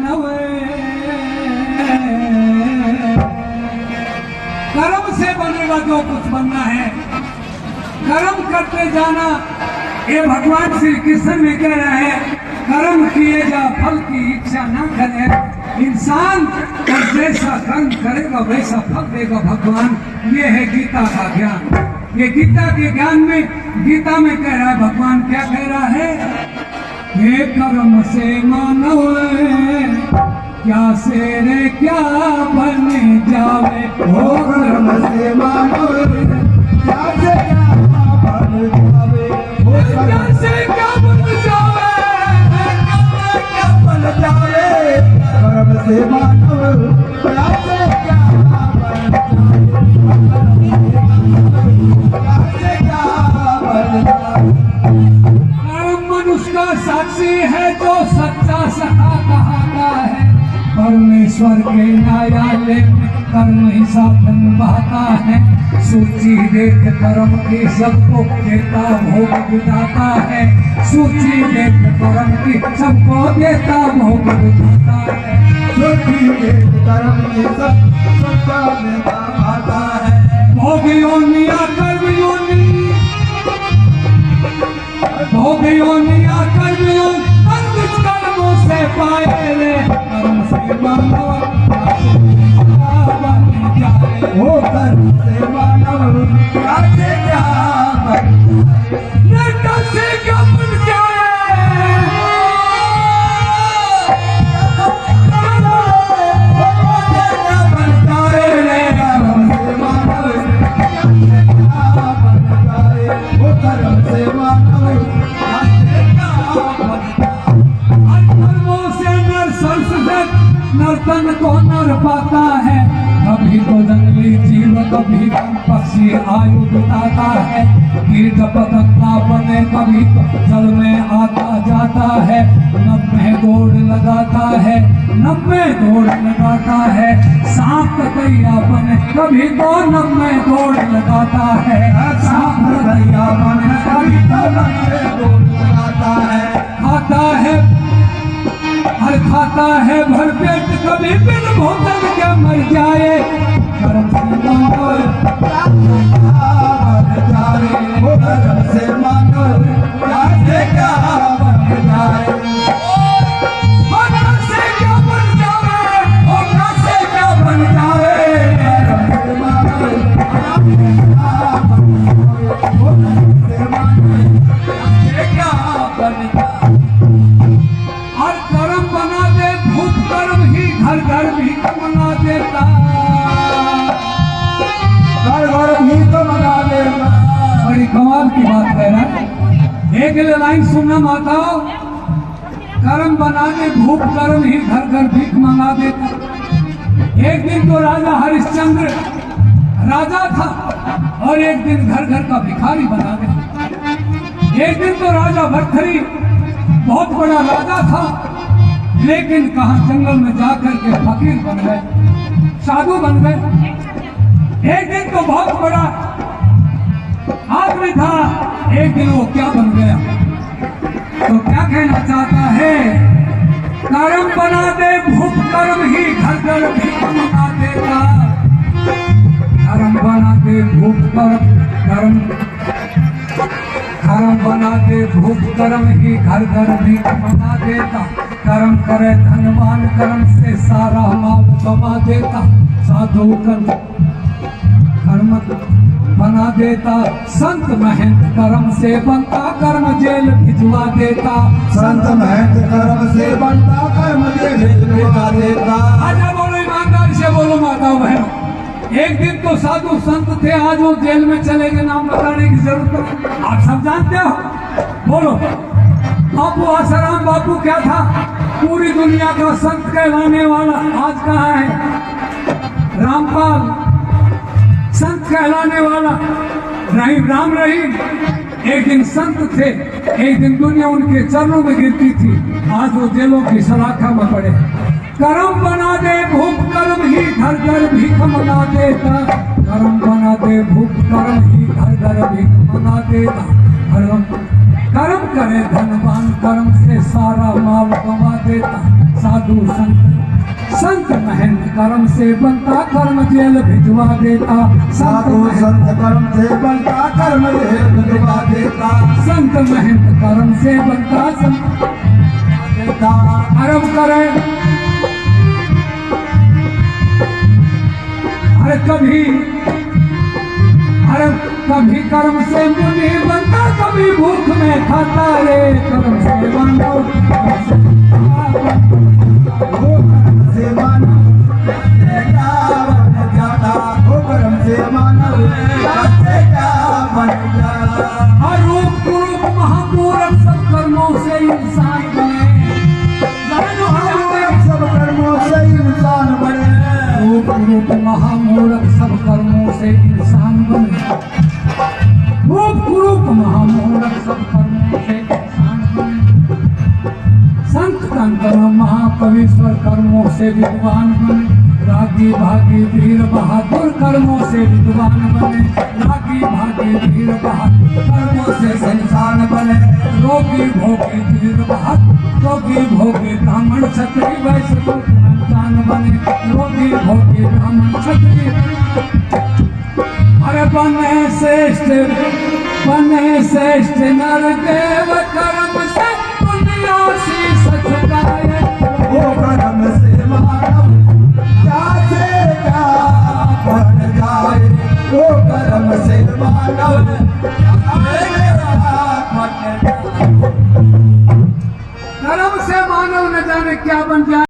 मानव कर्म से बनेगा जो कुछ बनना है, कर्म करते जाना। ये भगवान श्री कृष्ण में कह रहा है, कर्म किए जा फल की इच्छा न करे। इंसान जैसा कर्म करेगा वैसा फल देगा भगवान। ये है गीता का ज्ञान। ये गीता के ज्ञान में, गीता में कह रहा है भगवान, क्या कह रहा है? ये कर्म से मानव क्या से रे क्या बन जावे। ओ कर्म से मानव क्या से क्या बन जावे। ओ क्या से क्या बन जावे, क्या बन जावे। कर्म से मानव क्या से क्या बन जावे। क्या से क्या बन जावे। कर्म मनुष्य का साक्षी है जो सच्चा सखा कहता है। परमेश्वर के न्यायालय में कर्म ही साधन बहाता है। सूची देख कर्म की सबको देता भोग बिताता है। सूची देख कर्म की सबको देता भोग बिताता है। सूची देख कर्म की सबको देता आता है। भोग योनिया कर्म योनि, भोग योनिया कर्म योनि, कर्मों से पाए रे। कर्म से मानव बन जाए। ओ कर्म से मानव क्या से क्या बन जाए। कैसे क्या बन जाए। क्या बन जाए रे। कर्म से मानव क्या बन जाए। ओ कर्म से मानव क्या से क्या बन जाए। कर्मों से नर संस्कृत नर्तन को नर पाता है। कभी तो जंगली जीव कभी पक्षी आयु बिताता है। कीट पतंगा बने कभी तो जल में आता जाता है। नभ में दौड़ लगाता है, नभ में दौड़ लगाता है। सांप कतैया बने कभी तो नभ में दौड़ लगाता है। सांप कतैया बने कभी तो नभ में दौड़ लगाता है। खाता है हर खाता है भर पेट कभी बिन भोजन के मर जाए। कर्म से मानव क्या बन जाए। ओ कर्म से मानव क्या से क्या बन जाए। कैसे क्या बन जाए। ओ कैसे क्या बन जाए। कर्म से मानव क्या बन जाए। ओ कर्म से मानव क्या से क्या बन जाए। हर कर्म बना दे भूत कर्म ही घर घर भी बना देता। घर घर भी तो बना देता। बड़ी कमाल की बात है ना। एक लाइन सुनना माताओ, कर्म बना दे भूत कर्म ही घर घर भीख मंगा देता। एक दिन तो राजा हरिश्चंद्र राजा था और एक दिन घर घर का भिखारी बना गया। एक दिन तो राजा भर्तृहरि बहुत बड़ा राजा था, लेकिन कहा जंगल में जाकर के फकीर बन गए, साधु बन गए। एक दिन तो बहुत बड़ा आदमी था, एक दिन वो क्या बन गया। तो क्या कहना चाहता है? कर्म बना दे भूख कर्म ही घर घर भी बना देता। कर्म बना दे भूख कर्म कर्म बना दे भूख कर्म ही घर घर भी बना देता। कर्म करे धनवान कर्म से सारा माल कमा देता। साधु कर्म बना देता। संत महंत कर्म से बनता कर्म जेल भिजवा देता। संत महंत कर्म से बनता कर्म जेल भिजवा देता। आजा बोलो ईमानदारी से बोलो माता बहनों। एक दिन तो साधु संत थे, आज वो जेल में चले गए, नाम बताने की जरूरत नहीं, आप सब जानते हो। बोलो बापू आसाराम बापू क्या था? पूरी दुनिया का संत कहलाने वाला, आज कहाँ है? रामपाल संत कहलाने वाला रहीम, राम रहीम एक दिन संत थे, एक दिन दुनिया उनके चरणों में गिरती थी, आज वो जेलों की सलाखा में पड़े। कर्म बना दे भूख कर्म ही घर घर भीख मना देता। कर्म बना दे भूख कर्म ही घर घर भीख मना देता। कर्म करे धनवान कर्म से सारा माल कमा देता। साधु संत महंत कर्म से बनता कर्म जेल भिजवा देता। साधु संत कर्म से बनता कर्म जेल भिजवा देता। संत महंत कर्म से बनता संत देता। कर्म करे अरे कभी कर्म से मुनि बनता, कभी भूख में खाता रे। कर्म से मानव से मानव बन जाता। वो कर्म से मानव बन जाता। रूप कुरूप महामूर्ख सब कर्मों से इंसान बने। सब कर्मों से इंसान बने। रूप कुरूप महामूर्ख सब कर्मों से इंसान बने। रूप कुरूप महामूर्ख सब कर्मों से इंसान बने। संत कंकर महाकवीश्वर कर्मों से विद्वान बने। रागी भागी वीर बहादुर कर्मों से विद्वान बने। रागी भागी वीर बहादुर कर्मों से इंसान बने। रोगी भोगी वीर बहादुर रोगी भोगी ब्राह्मण क्षत्रिय वैश्य इंसान बने। रोगी भोगी ब्राह्मण क्षत्रिय अरे बने श्रेष्ठ नर देव कर्म से पुण्यासी सच गाए। वो कर्म से मानव बन जाए। वो कर्म से मानव कर्म से मानव न जाने क्या बन जाए।